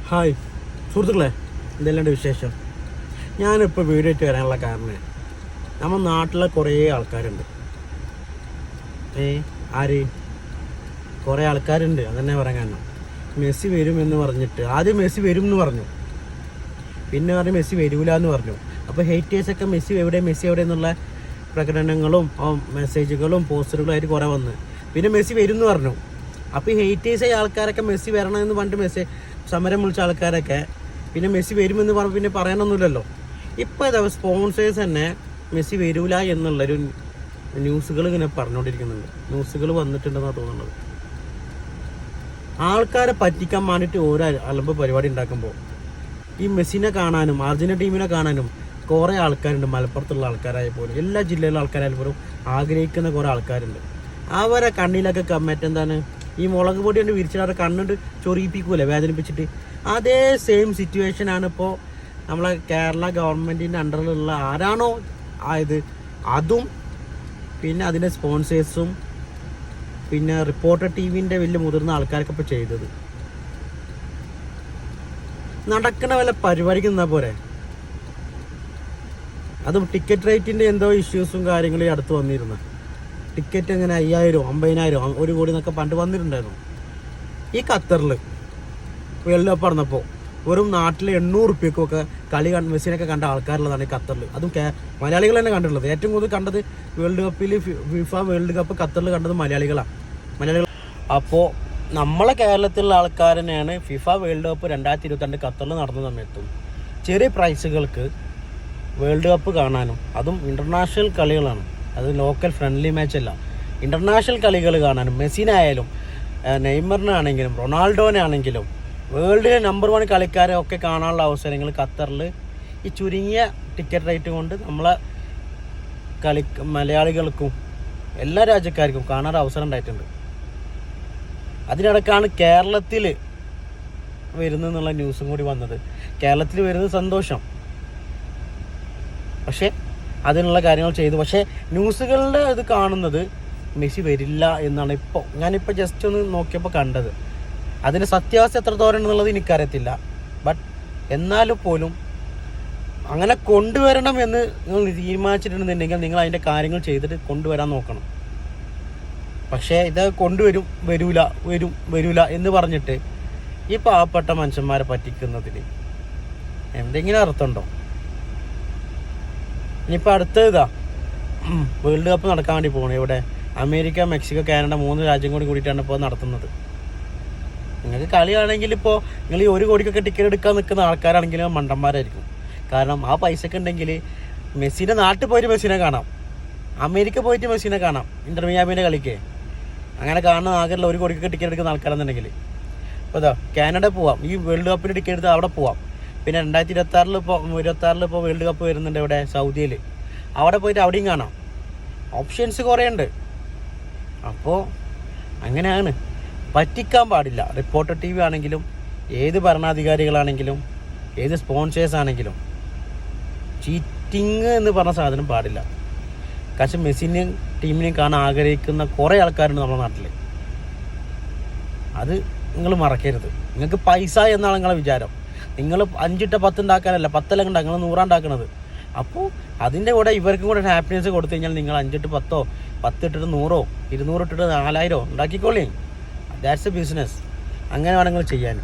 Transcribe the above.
Hi സുഹൃത്തുക്കളെ, എന്തെല്ലാം വിശേഷം? ഞാനിപ്പോൾ വീഡിയോ ഇട്ട് വരാനുള്ള കാരണം നമ്മുടെ നാട്ടിലെ കുറേ ആൾക്കാരുണ്ട്. ആര് കുറേ ആൾക്കാരുണ്ട്, അതന്നെ പറയാൻ കാരണം. മെസ്സി വരുമെന്ന് പറഞ്ഞിട്ട് ആദ്യം മെസ്സി വരും എന്ന് പറഞ്ഞു, പിന്നെ പറഞ്ഞ് മെസ്സി വരൂല എന്ന് പറഞ്ഞു. അപ്പോൾ ഹേറ്റേഴ്സൊക്കെ മെസ്സി എവിടെ എന്നുള്ള പ്രകടനങ്ങളും മെസ്സേജുകളും പോസ്റ്ററുകളും ആയിട്ട് കുറേ വന്ന്, പിന്നെ മെസ്സി വരും എന്ന് പറഞ്ഞു. അപ്പോൾ ഈ ഹേറ്റേഴ്സായ ആൾക്കാരൊക്കെ മെസ്സി വരണമെന്ന് പറഞ്ഞിട്ട് സമരം വിളിച്ച ആൾക്കാരൊക്കെ പിന്നെ മെസ്സി വരുമെന്ന് പറഞ്ഞ് പിന്നെ പറയാനൊന്നുമില്ലല്ലോ. ഇപ്പോൾ ഇതാ സ്പോൺസേഴ്സ് തന്നെ മെസ്സി വരൂല എന്നുള്ളൊരു ന്യൂസുകൾ ഇങ്ങനെ പറഞ്ഞുകൊണ്ടിരിക്കുന്നുണ്ട്. ന്യൂസുകൾ വന്നിട്ടുണ്ടെന്നാണ് തോന്നുന്നത്. ആൾക്കാരെ പറ്റിക്കാൻ വേണ്ടിയിട്ട് ഓരോ അലമ്പ് പരിപാടി ഉണ്ടാക്കുമ്പോൾ ഈ മെസ്സിനെ കാണാനും അർജന്റീന ടീമിനെ കാണാനും കുറേ ആൾക്കാരുണ്ട്. മലപ്പുറത്തുള്ള ആൾക്കാരായ പോലും എല്ലാ ജില്ലയിലെ ആൾക്കാരായാലും പോലും ആഗ്രഹിക്കുന്ന കുറേ ആൾക്കാരുണ്ട്. അവരെ കണ്ണിലൊക്കെ മറ്റെന്താണ് ഈ മുളക് പൊടി കൊണ്ട് വിരിച്ചിട്ട് അവരെ കണ്ണിട്ട് ചൊറിയിപ്പിക്കൂലേ, വേദനിപ്പിച്ചിട്ട്. അതേ സെയിം സിറ്റുവേഷനാണ് ഇപ്പോൾ നമ്മളെ കേരള ഗവൺമെൻറ്റിൻ്റെ അണ്ടറിലുള്ള ആരാണോ ആയത് അതും പിന്നെ അതിൻ്റെ സ്പോൺസേഴ്സും പിന്നെ റിപ്പോർട്ടർ ടിവിൻ്റെ വലിയ മുതിർന്ന ആൾക്കാരൊക്കെ ഇപ്പോൾ ചെയ്തത്. നടക്കണ വല്ല പരിപാടിക്ക് നിന്നാൽ പോരെ. അതും ടിക്കറ്റ് റേറ്റിൻ്റെ എന്തോ ഇഷ്യൂസും കാര്യങ്ങളും അടുത്ത് വന്നിരുന്നു. ടിക്കറ്റ് എങ്ങനെ 5000 50,000 1 കോടി എന്നൊക്കെ പണ്ട് വന്നിട്ടുണ്ടായിരുന്നു. ഈ ഖത്തറിൽ വേൾഡ് കപ്പ് നടന്നപ്പോൾ വെറും നാട്ടിൽ 800 റുപ്യക്കൊക്കെ മെസ്സിനൊക്കെ കണ്ട ആൾക്കാരുള്ളതാണ് ഈ ഖത്തറിൽ. അതും മലയാളികൾ തന്നെ കണ്ടിട്ടുള്ളത്. ഏറ്റവും കൂടുതൽ കണ്ടത് ഫിഫ വേൾഡ് കപ്പ് ഖത്തറിൽ കണ്ടത് മലയാളികൾ. അപ്പോൾ നമ്മളെ കേരളത്തിലുള്ള ആൾക്കാർ തന്നെയാണ് ഫിഫ വേൾഡ് കപ്പ് 2022 ഖത്തറിൽ നടന്ന സമയത്തും ചെറിയ പ്രൈസുകൾക്ക് വേൾഡ് കപ്പ് കാണാനും, അതും ഇൻ്റർനാഷണൽ കളികളാണ്, അത് ലോക്കൽ ഫ്രണ്ട്ലി മാച്ചല്ല, ഇൻ്റർനാഷണൽ കളികൾ കാണാനും, മെസ്സിനായാലും നെയ്മറിനാണെങ്കിലും റൊണാൾഡോനാണെങ്കിലും വേൾഡിലെ നമ്പർ 1 കളിക്കാരെ ഒക്കെ കാണാനുള്ള അവസരങ്ങൾ ഖത്തറിൽ ഈ ചുരുങ്ങിയ ടിക്കറ്റ് റേറ്റ് കൊണ്ട് നമ്മളെ മലയാളികൾക്കും എല്ലാ രാജ്യക്കാർക്കും കാണാൻ അവസരം ഉണ്ടായിട്ടുണ്ട്. അതിനിടക്കാണ് കേരളത്തിൽ വരുന്നെന്നുള്ള ന്യൂസും കൂടി വന്നത്. കേരളത്തിൽ വരുന്നത് സന്തോഷം, പക്ഷേ അതിനുള്ള കാര്യങ്ങൾ ചെയ്തു. പക്ഷേ ന്യൂസുകളുടെ ഇത് കാണുന്നത് മെസ്സി വരില്ല എന്നാണ്. ഞാനിപ്പോൾ ജസ്റ്റ് ഒന്ന് നോക്കിയപ്പോൾ കണ്ടത്. അതിൻ്റെ സത്യാവസ്ഥ എത്രത്തോളം എന്നുള്ളത് എനിക്കറിയത്തില്ല. ബട്ട് എന്നാലും പോലും അങ്ങനെ കൊണ്ടുവരണം എന്ന് നിങ്ങൾ തീരുമാനിച്ചിട്ടുണ്ടെന്നുണ്ടെങ്കിൽ നിങ്ങൾ അതിൻ്റെ കാര്യങ്ങൾ ചെയ്തിട്ട് കൊണ്ടുവരാൻ നോക്കണം. പക്ഷേ ഇത് വരൂല എന്ന് പറഞ്ഞിട്ട് ഈ പാവപ്പെട്ട മനുഷ്യന്മാരെ പറ്റിക്കുന്നതിൽ എന്തെങ്കിലും അർത്ഥമുണ്ടോ? ഇനിയിപ്പോൾ അടുത്തതാ വേൾഡ് കപ്പ് നടക്കാൻ വേണ്ടി പോകണം. ഇവിടെ അമേരിക്ക, മെക്സിക്കോ, കാനഡ 3 രാജ്യം കൂടിയിട്ടാണ് ഇപ്പോൾ നടത്തുന്നത്. നിങ്ങൾക്ക് കളിയാണെങ്കിൽ ഇപ്പോൾ നിങ്ങൾ ഈ 1 കോടിക്കൊക്കെ ടിക്കറ്റ് എടുക്കാൻ നിൽക്കുന്ന ആൾക്കാരാണെങ്കിലും മണ്ടന്മാരായിരിക്കും. കാരണം ആ പൈസക്ക് ഉണ്ടെങ്കിൽ മെസ്സിൻ്റെ നാട്ടിൽ പോയിട്ട് മെസ്സിനെ കാണാം, അമേരിക്ക പോയിട്ട് മെസ്സിനെ കാണാം, ഇന്റർ മിയാമിൻ്റെ കളിക്ക്. അങ്ങനെ കാണുന്ന ആഗ്രഹമുള്ള 1 കോടിക്കൊക്കെ ടിക്കറ്റ് എടുക്കുന്ന ആൾക്കാരെന്നുണ്ടെങ്കിൽ അപ്പോൾ ഇതാ കാനഡ പോവാം, ഈ വേൾഡ് കപ്പിന് ടിക്കറ്റ് എടുത്ത് അവിടെ പോവാം. പിന്നെ 2026 ഇപ്പോൾ വേൾഡ് കപ്പ് വരുന്നുണ്ട് ഇവിടെ സൗദിയിൽ, അവിടെ പോയിട്ട് അവിടെയും കാണാം. ഓപ്ഷൻസ് കുറേ ഉണ്ട്. അപ്പോൾ അങ്ങനെയാണ്, പറ്റിക്കാൻ പാടില്ല. റിപ്പോർട്ടർ TV ആണെങ്കിലും ഏത് ഭരണാധികാരികളാണെങ്കിലും ഏത് സ്പോൺസേഴ്സ് ആണെങ്കിലും ചീറ്റിങ് എന്ന് പറഞ്ഞ സാധനം പാടില്ല. പക്ഷേ മെസ്സിനെയും ടീമിനെയും കാണാൻ ആഗ്രഹിക്കുന്ന കുറേ ആൾക്കാരുണ്ട് നമ്മുടെ നാട്ടിൽ. അത് നിങ്ങൾ മറക്കരുത്. നിങ്ങൾക്ക് പൈസ എന്നാണ് നിങ്ങളെ വിചാരം. നിങ്ങൾ 5 10 ഉണ്ടാക്കാനല്ല, 10 ഉണ്ടാക്കുക, നിങ്ങൾ 100 ഉണ്ടാക്കണത്. അപ്പോൾ അതിൻ്റെ കൂടെ ഇവർക്കും കൂടെ ഹാപ്പിനെസ് കൊടുത്തു കഴിഞ്ഞാൽ നിങ്ങൾ 5 10 10 ഇട്ടിട്ട് 100 200 ഇട്ടിട്ട് 4000 ഉണ്ടാക്കിക്കോളേ. That's A business. അങ്ങനെ വേണം നിങ്ങൾ ചെയ്യാൻ.